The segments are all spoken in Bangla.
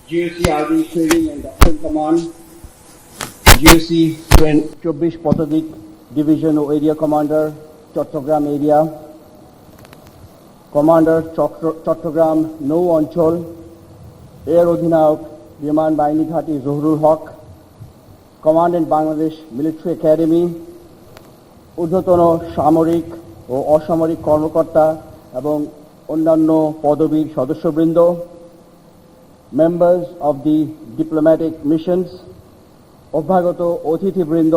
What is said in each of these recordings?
GOC Army Training and Action Command, GOC 24 পদাতিক ডিভিশন ও area commander Chattogram area, commander Chattogram নৌ অঞ্চল, এর অধিনায়ক বিমান বাহিনী ঘাঁটি Zahurul Haque, commandant Bangladesh military academy, ঊর্ধ্বতন সামরিক ও অসামরিক কর্মকর্তা এবং অন্যান্য পদবীর সদস্যবৃন্দ, members of the diplomatic missions, অভ্যাগত অতিথিবৃন্দ,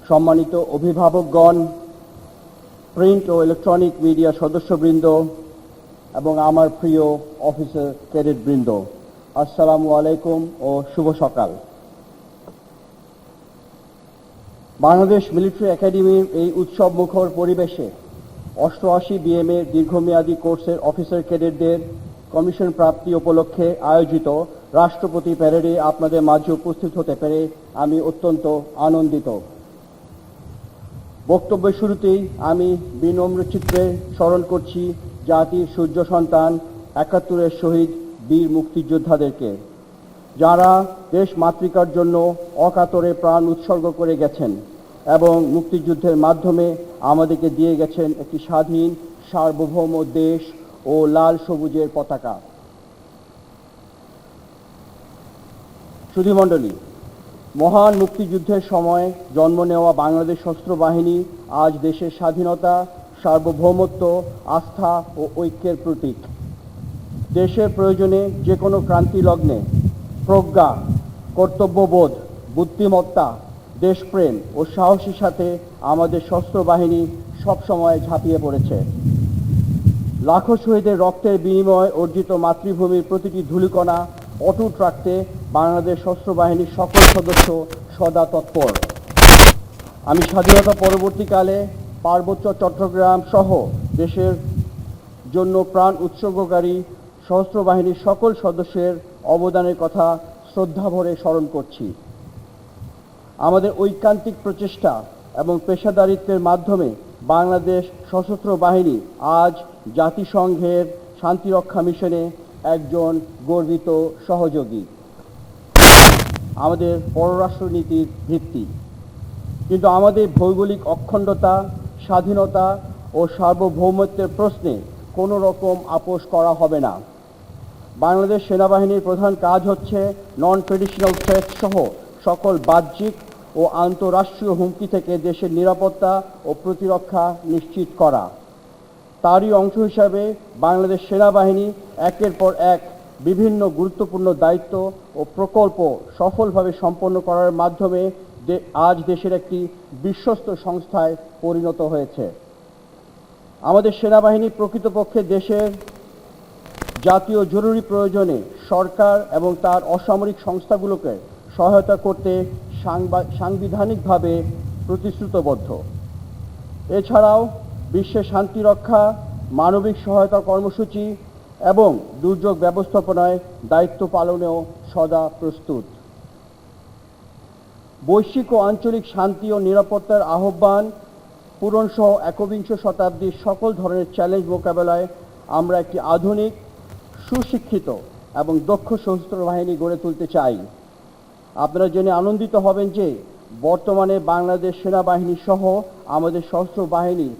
সম্মানিত অভিভাবকগণ, প্রিন্ট ও ইলেকট্রনিক মিডিয়া সদস্যবৃন্দ এবং আমার প্রিয় অফিসার ক্যাডেটবৃন্দ, আসসালামু আলাইকুম ও শুভ সকাল। বাংলাদেশ মিলিটারি একাডেমির এই উৎসব মুখর পরিবেশে 88 BMA দীর্ঘমেয়াদী কোর্সের অফিসার ক্যাডেটদের কমিশন প্রাপ্তি উপলক্ষে আয়োজিত রাষ্ট্রপতি প্যারেডে আপনাদের মাঝে উপস্থিত হতে পেরে আমি অত্যন্ত আনন্দিত। বক্তব্যের শুরুতেই আমি বিনম্র চিত্রে স্মরণ করছি জাতির সূর্য সন্তান 71-এর শহীদ বীর মুক্তিযোদ্ধাদেরকে, যারা দেশ মাতৃকার জন্য অকাতরে প্রাণ উৎসর্গ করে গেছেন এবং মুক্তিযুদ্ধের মাধ্যমে আমাদেরকে দিয়ে গেছেন একটি স্বাধীন সার্বভৌম দেশ ও লাল সবুজের পতাকা। সুধীমণ্ডলী, মহান মুক্তিযুদ্ধের সময় জন্ম নেওয়া বাংলাদেশ সশস্ত্র বাহিনী আজ দেশের স্বাধীনতা, সার্বভৌমত্ব, আস্থা ও ঐক্যের প্রতীক। দেশের প্রয়োজনে যে কোনো ক্রান্তি লগ্নে প্রজ্ঞা, কর্তব্যবোধ, বুদ্ধিমত্তা, দেশপ্রেম ও সাহসের সাথে আমাদের সশস্ত্র বাহিনী সবসময় ঝাঁপিয়ে পড়েছে। লাখো শহীদের রক্তের বিনিময়ে অর্জিত মাতৃভূমির প্রতিটি ধূলিকণা অটুট রাখতে বাংলাদেশ সশস্ত্র বাহিনীর সকল সদস্য সদা তৎপর। আমি স্বাধীনতা পরবর্তীকালে পার্বত্য চট্টগ্রাম সহ দেশের জন্য প্রাণ উৎসর্গকারী সশস্ত্র বাহিনীর সকল সদস্যের অবদানের কথা শ্রদ্ধাভরে স্মরণ করছি। আমাদের ঐকান্তিক প্রচেষ্টা এবং পেশাদারিত্বের মাধ্যমে বাংলাদেশ সশস্ত্র বাহিনী আজ জাতিসংঘের শান্তিরক্ষা মিশনে একজন গর্বিত সহযোগী, আমাদের পররাষ্ট্রনীতির ভিত্তি। কিন্তু আমাদের ভৌগোলিক অখণ্ডতা, স্বাধীনতা ও সার্বভৌমত্বের প্রশ্নে কোনো রকম আপোষ করা হবে না। বাংলাদেশ সেনাবাহিনীর প্রধান কাজ হচ্ছে নন ট্রেডিশনাল থ্রেট সহ সকল বাহ্যিক ও আন্তঃরাষ্ট্রীয় হুমকি থেকে দেশের নিরাপত্তা ও প্রতিরক্ষা নিশ্চিত করা। তারই অংশ হিসাবে বাংলাদেশ সেনাবাহিনী একের পর এক বিভিন্ন গুরুত্বপূর্ণ দায়িত্ব ও প্রকল্প সফলভাবে সম্পন্ন করার মাধ্যমে আজ দেশের একটি বিশ্বস্ত সংস্থায় পরিণত হয়েছে। আমাদের সেনাবাহিনী প্রকৃতপক্ষে দেশের জাতীয় জরুরি প্রয়োজনে সরকার এবং তার অসামরিক সংস্থাগুলোকে সহায়তা করতে সাংবিধানিকভাবে প্রতিশ্রুতবদ্ধ। এছাড়াও বিশ্বের শান্তি রক্ষা, মানবিক সহায়তা কর্মসূচি এবং দুর্যোগ ব্যবস্থাপনায় দায়িত্ব পালনেও সদা প্রস্তুত। বৈশ্বিক ও আঞ্চলিক শান্তি ও নিরাপত্তার আহ্বান পূরণসহ একবিংশ শতাব্দীর সকল ধরনের চ্যালেঞ্জ মোকাবেলায় আমরা একটি আধুনিক, সুশিক্ষিত এবং দক্ষ সশস্ত্র বাহিনী গড়ে তুলতে চাই। আপনারা জেনে আনন্দিত হবেন যে বর্তমানে বাংলাদেশ সেনাবাহিনী সহ আমাদের সশস্ত্র বাহিনীর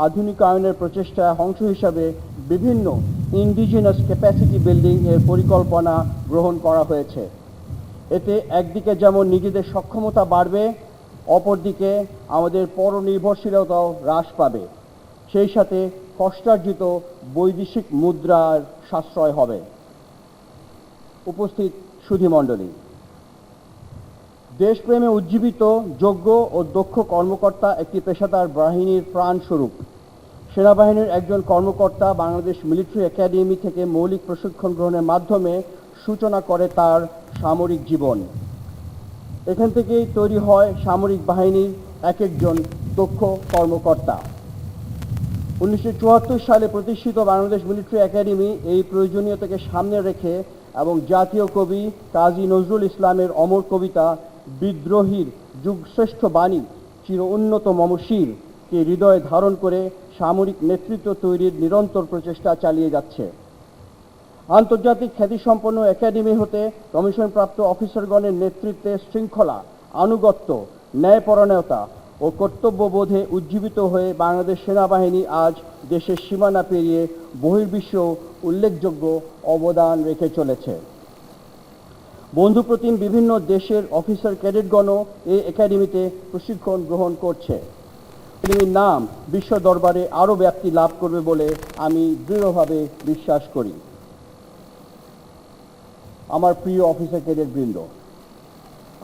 আধুনিকায়নের প্রচেষ্টার অংশ হিসাবে বিভিন্ন ইন্ডিজিনাস ক্যাপাসিটি বিল্ডিং এর পরিকল্পনা গ্রহণ করা হয়েছে। এতে একদিকে যেমন নিজেদের সক্ষমতা বাড়বে, অপরদিকে আমাদের পরনির্ভরশীলতাও হ্রাস পাবে। সেই সাথে কষ্টার্জিত বৈদেশিক মুদ্রার সাশ্রয় হবে। উপস্থিত সুধীমণ্ডলী, দেশপ্রেমে উজ্জীবিত, যোগ্য ও দক্ষ কর্মকর্তা একটি পেশাদার বাহিনীর প্রাণস্বরূপ। সেনাবাহিনীর একজন কর্মকর্তা বাংলাদেশ মিলিটারি একাডেমি থেকে মৌলিক প্রশিক্ষণ গ্রহণের মাধ্যমে সূচনা করে তার সামরিক জীবন। এখান থেকেই তৈরি হয় সামরিক বাহিনীর এক একজন দক্ষ কর্মকর্তা। 1974 সালে প্রতিষ্ঠিত বাংলাদেশ মিলিটারি একাডেমি এই প্রয়োজনীয়তাকে সামনে রেখে এবং জাতীয় কবি কাজী নজরুল ইসলামের অমর কবিতা বিদ্রোহীর যুগশ্রেষ্ঠ বাণী চির উন্নত মমশিরকে হৃদয়ে ধারণ করে সামরিক নেতৃত্ব তৈরির নিরন্তর প্রচেষ্টা চালিয়ে যাচ্ছে। আন্তর্জাতিক খ্যাতিসম্পন্ন একাডেমি হতে কমিশনপ্রাপ্ত অফিসারগণের নেতৃত্বে শৃঙ্খলা, আনুগত্য, ন্যায়পরায়ণতা ও কর্তব্যবোধে উজ্জীবিত হয়ে বাংলাদেশ সেনাবাহিনী আজ দেশের সীমানা পেরিয়ে বহির্বিশ্বেও উল্লেখযোগ্য অবদান রেখে চলেছে। বন্ধুপ্রতিম বিভিন্ন দেশের অফিসার ক্যাডেটগণও এই একাডেমিতে প্রশিক্ষণ গ্রহণ করছে। একাডেমির নাম বিশ্ব দরবারে আরও ব্যাপ্তি লাভ করবে বলে আমি দৃঢ়ভাবে বিশ্বাস করি। আমার প্রিয় অফিসার ক্যাডেটবৃন্দ,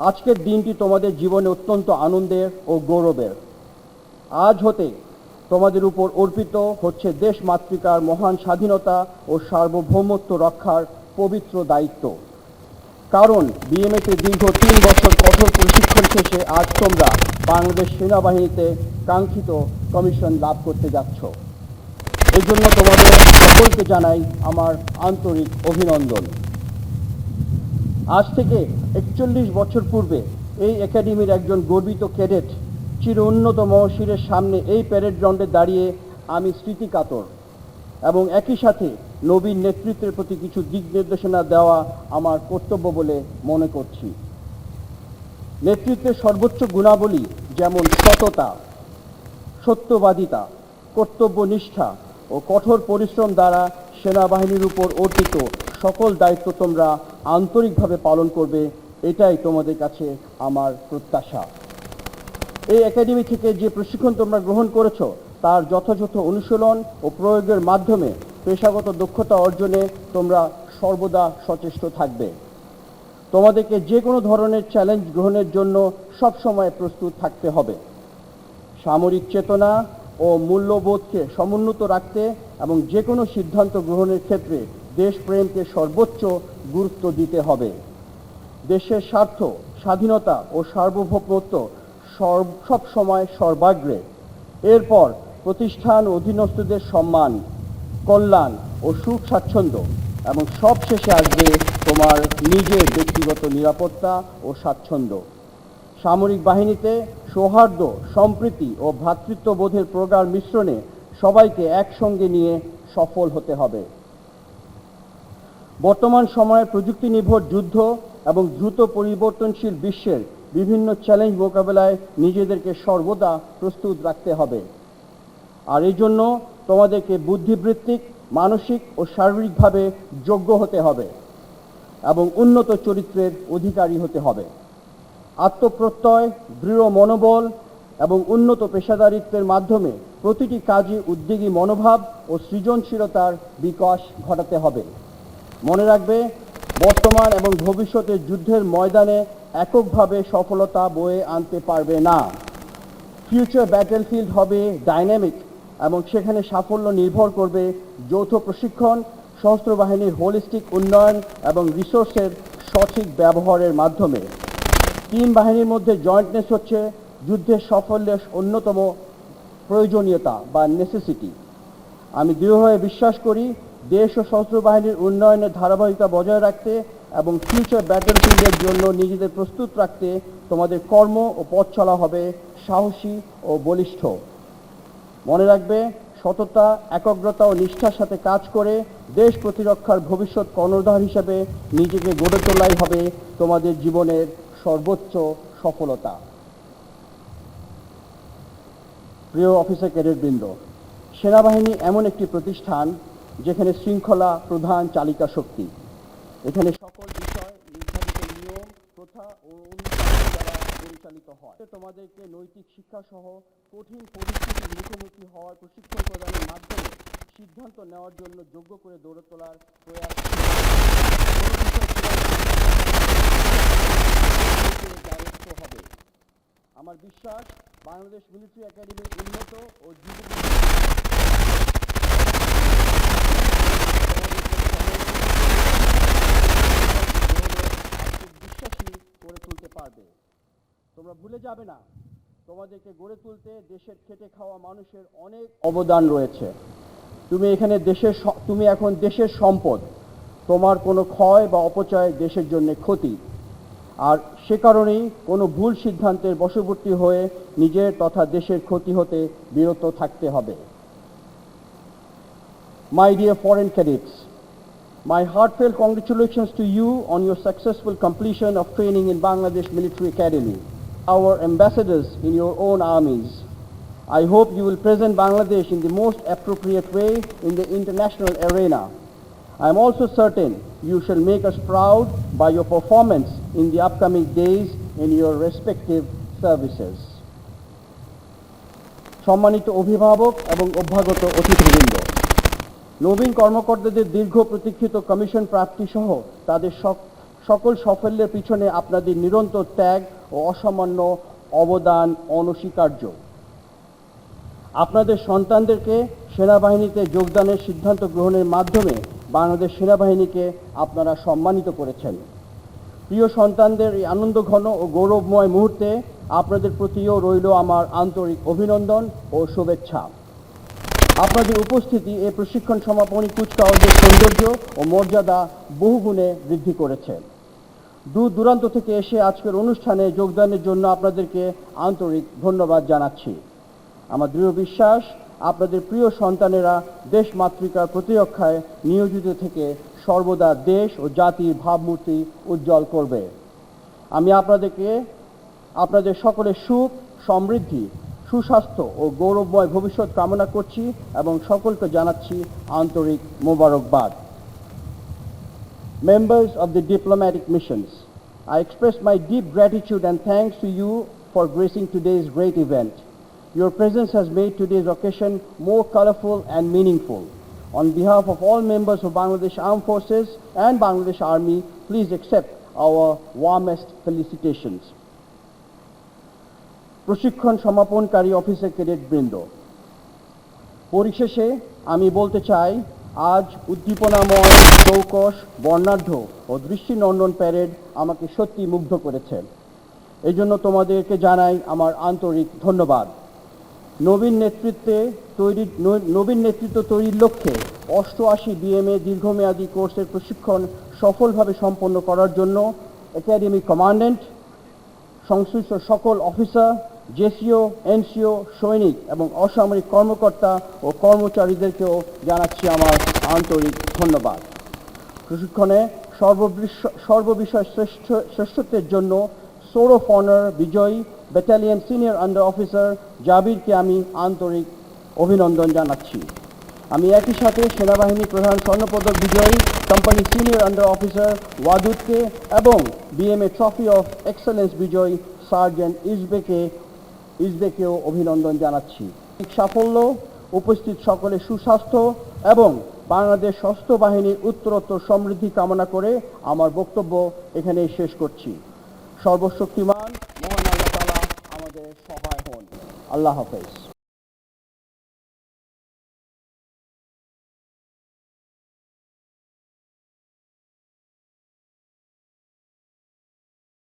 আজকের দিনটি তোমাদের জীবনে অত্যন্ত আনন্দের ও গৌরবের। আজ হতে তোমাদের উপর অর্পিত হচ্ছে দেশ মাতৃকার মহান স্বাধীনতা ও সার্বভৌমত্ব রক্ষার পবিত্র দায়িত্ব। কারণ বিএমএতে দীর্ঘ 3 বছর কঠোর প্রশিক্ষণ শেষে আজ তোমরা বাংলাদেশ সেনাবাহিনীতে কাঙ্ক্ষিত কমিশন লাভ করতে যাচ্ছ। এই জন্য তোমাদের সকলকে জানাই আমার আন্তরিক অভিনন্দন। আজ থেকে 41 বছর পূর্বে এই একাডেমির একজন গর্বিত ক্যাডেট চির উন্নত মহশিরের সামনে এই প্যারেড গ্রাউন্ডে দাঁড়িয়ে আমি স্মৃতিকাতর এবং একই সাথে নবীন নেতৃত্বের প্রতি কিছু দিক নির্দেশনা দেওয়া আমার কর্তব্য বলে মনে করছি। নেতৃত্বের সর্বোচ্চ গুণাবলী যেমন সততা, সত্যবাদিতা, কর্তব্যনিষ্ঠা ও কঠোর পরিশ্রম দ্বারা সেনাবাহিনীর উপর অর্পিত সকল দায়িত্ব তোমরা আন্তরিকভাবে পালন করবে, এটাই তোমাদের কাছে আমার প্রত্যাশা। এই একাডেমি থেকে যে প্রশিক্ষণ তোমরা গ্রহণ করেছো তার যথাযথ অনুশীলন ও প্রয়োগের মাধ্যমে পেশাগত দক্ষতা অর্জনে তোমরা সর্বদা সচেষ্ট থাকবে। তোমাদেরকে যে কোনো ধরনের চ্যালেঞ্জ গ্রহণের জন্য সবসময় প্রস্তুত থাকতে হবে। সামরিক চেতনা ও মূল্যবোধকে সমুন্নত রাখতে এবং যে কোনো সিদ্ধান্ত গ্রহণের ক্ষেত্রে দেশপ্রেমকে সর্বোচ্চ গুরুত্ব দিতে হবে। দেশের স্বার্থ, স্বাধীনতা ও সার্বভৌমত্ব সব সময় সর্বাগ্রে। এরপর প্রতিষ্ঠান ও অধীনস্থদের সম্মান, কল্যাণ ও সুখ স্বাচ্ছন্দ্য এবং সবশেষে আসবে তোমার নিজের ব্যক্তিগত নিরাপত্তা ও স্বাচ্ছন্দ্য। সামরিক বাহিনীতে সৌহার্দ্য, সম্প্রীতি ও ভ্রাতৃত্ববোধের প্রগাঢ় মিশ্রণে সবাইকে একসঙ্গে নিয়ে সফল হতে হবে। বর্তমান সময়ে প্রযুক্তি নির্ভর যুদ্ধ এবং দ্রুত পরিবর্তনশীল বিশ্বের বিভিন্ন চ্যালেঞ্জ মোকাবেলায় নিজেদেরকে সর্বদা প্রস্তুত রাখতে হবে। আর এই জন্য তোমাদেরকে বুদ্ধিবৃত্তিক, মানসিক ও শারীরিকভাবে যোগ্য হতে হবে এবং উন্নত চরিত্রের অধিকারী হতে হবে। আত্মপ্রত্যয়, দৃঢ় মনোবল এবং উন্নত পেশাদারিত্বের মাধ্যমে প্রতিটি কাজে উদ্যোগী মনোভাব ও সৃজনশীলতার বিকাশ ঘটাতে হবে। মনে রাখবে, বর্তমান এবং ভবিষ্যতের যুদ্ধের ময়দানে এককভাবে সফলতা বয়ে আনতে পারবে না। ফিউচার ব্যাটেলফিল্ড হবে ডাইনামিক এবং সেখানে সাফল্য নির্ভর করবে যৌথ প্রশিক্ষণ, সশস্ত্র বাহিনীর হোলিস্টিক উন্নয়ন এবং রিসোর্সের সঠিক ব্যবহারের মাধ্যমে। তিন বাহিনীর মধ্যে জয়েন্টনেস হচ্ছে যুদ্ধের সাফল্যের অন্যতম প্রয়োজনীয়তা বা নেসেসিটি। আমি দৃঢ়ভাবে বিশ্বাস করি দেশ ও সশস্ত্র বাহিনীর উন্নয়নের ধারাবাহিকতা বজায় রাখতে এবং ফিউচার ব্যাটেলফিল্ডের জন্য নিজেদের প্রস্তুত রাখতে তোমাদের কর্ম ও পথ চলা হবে সাহসী ও বলিষ্ঠ। মনে রাখবে, সততা, একাগ্রতা ও নিষ্ঠার সাথে কাজ করে দেশ প্রতিরক্ষার ভবিষ্যৎ কর্ণধার হিসেবে নিজেকে গড়ে তোলাই হবে তোমাদের জীবনের সর্বোচ্চ সফলতা। প্রিয় অফিসার ক্যাডেটবৃন্দ, সেনাবাহিনী এমন একটি প্রতিষ্ঠান যেখানে শৃঙ্খলা প্রধান চালিকা শক্তি। এখানে সকল বিষয় নির্ধারিত নিয়ম, প্রথা ও অনুশাসন দ্বারা পরিচালিত হয়। তোমাদেরকে নৈতিক শিক্ষা সহ কঠিন পরিস্থিতির মুখোমুখি হওয়ার প্রশিক্ষণ প্রদানের মাধ্যমে সিদ্ধান্ত নেওয়ার জন্য যোগ্য করে গড়ে তোলার প্রয়াস হবে। আমার বিশ্বাস, বাংলাদেশ মিলিটারি একাডেমির উন্নত ও বিশ্বাসী করে তুলতে পারবে। তোমরা ভুলে যাবে না, তোমাদেরকে গড়ে তুলতে দেশের খেটে খাওয়া মানুষের অনেক অবদান রয়েছে। তুমি এখন দেশের সম্পদ। তোমার কোনো ক্ষয় বা অপচয় দেশের জন্য ক্ষতি। আর সে কারণেই কোনো ভুল সিদ্ধান্তের বশবর্তী হয়ে নিজের তথা দেশের ক্ষতি হতে বিরত থাকতে হবে। My dear foreign cadets, My heartfelt congratulations to you on your successful completion of training in Bangladesh Military Academy, our ambassadors in your own armies. I hope you will present Bangladesh in the most appropriate way in the international arena. I am also certain you shall make us proud by your performance in the upcoming days in your respective services. সম্মানিত অভিভাবক এবং অভ্যাগত অতিথিবৃন্দ, নবীন কর্মকর্তাদের দীর্ঘ প্রতীক্ষিত কমিশন প্রাপ্তি সহ তাদের সকল সাফল্যের পিছনে আপনাদের নিরন্তর ত্যাগ ও অসামান্য অবদান অনস্বীকার্য। আপনাদের সন্তানদেরকে সেনাবাহিনীতে যোগদানের সিদ্ধান্ত গ্রহণের মাধ্যমে বাংলাদেশ সেনাবাহিনীকে আপনারা সম্মানিত করেছেন। প্রিয় সন্তানদের এই আনন্দঘন ও গৌরবময় মুহূর্তে আপনাদের প্রতিও রইল আমার আন্তরিক অভিনন্দন ও শুভেচ্ছা। আপনাদের উপস্থিতি এই প্রশিক্ষণ সমাপনী কুচকাওয়াজের সৌন্দর্য ও মর্যাদা বহুগুণে বৃদ্ধি করেছে। দূর দূরান্ত থেকে এসে আজকের অনুষ্ঠানে যোগদানের জন্য আপনাদেরকে আন্তরিক ধন্যবাদ জানাচ্ছি। আমার দৃঢ় বিশ্বাস আপনাদের প্রিয় সন্তানেরা দেশ মাতৃকার প্রতিরক্ষায় নিয়োজিত থেকে সর্বদা দেশ ও জাতির ভাবমূর্তি উজ্জ্বল করবে। আমি আপনাদের সকলের সুখ, সমৃদ্ধি, সুস্বাস্থ্য ও গৌরবময় ভবিষ্যৎ কামনা করছি এবং সকলকে জানাচ্ছি আন্তরিক মোবারকবাদ। Members of the diplomatic missions, I express my deep gratitude and thanks to you for gracing today's great event. Your presence has made today's occasion more colorful and meaningful. On behalf of all members of Bangladesh Armed Forces and Bangladesh Army, please accept our warmest felicitations. প্রশিক্ষণ সমাপনকারী অফিসার ক্যাডেট বৃন্দ, পরিশেষে আমি বলতে চাই, আজ উদ্দীপনাময়, চৌকস, বর্ণাঢ্য ও দৃষ্টিনন্দন প্যারেড আমাকে সত্যি মুগ্ধ করেছে। এই জন্য তোমাদেরকে জানাই আমার আন্তরিক ধন্যবাদ। নবীন নেতৃত্ব তৈরির লক্ষ্যে 88 BMA দীর্ঘমেয়াদী কোর্সের প্রশিক্ষণ সফলভাবে সম্পন্ন করার জন্য একাডেমি কমান্ড্যান্ট, সংশ্লিষ্ট সকল অফিসার, জেসিও, এনসিও, সৈনিক এবং অসামরিক কর্মকর্তা ও কর্মচারীদেরকেও জানাচ্ছি আমার আন্তরিক ধন্যবাদ। প্রশিক্ষণে সর্ববিষয় শ্রেষ্ঠত্বের জন্য সোর্ড অফ অনার বিজয়ী ব্যাটালিয়ন সিনিয়র আন্ডার অফিসার জাবিরকে আমি আন্তরিক অভিনন্দন জানাচ্ছি। আমি একই সাথে সেনাবাহিনী প্রধান স্বর্ণপদক বিজয়ী কোম্পানি সিনিয়র আন্ডার অফিসার ওয়াদুদকে এবং BMA ট্রফি অফ এক্সেলেন্স বিজয়ী সার্জেন্ট ইজবেকেও অভিনন্দন জানাচ্ছি। সাফল্য, উপস্থিত সকলের সুস্বাস্থ্য এবং বাংলাদেশ সশস্ত্র বাহিনীর উত্তরোত্তর সমৃদ্ধি কামনা করে আমার বক্তব্য এখানেই শেষ করছি। সর্বশক্তিমান মহান আল্লাহ তাআলা আমাদের সহায় হন। আল্লাহ হাফেজ।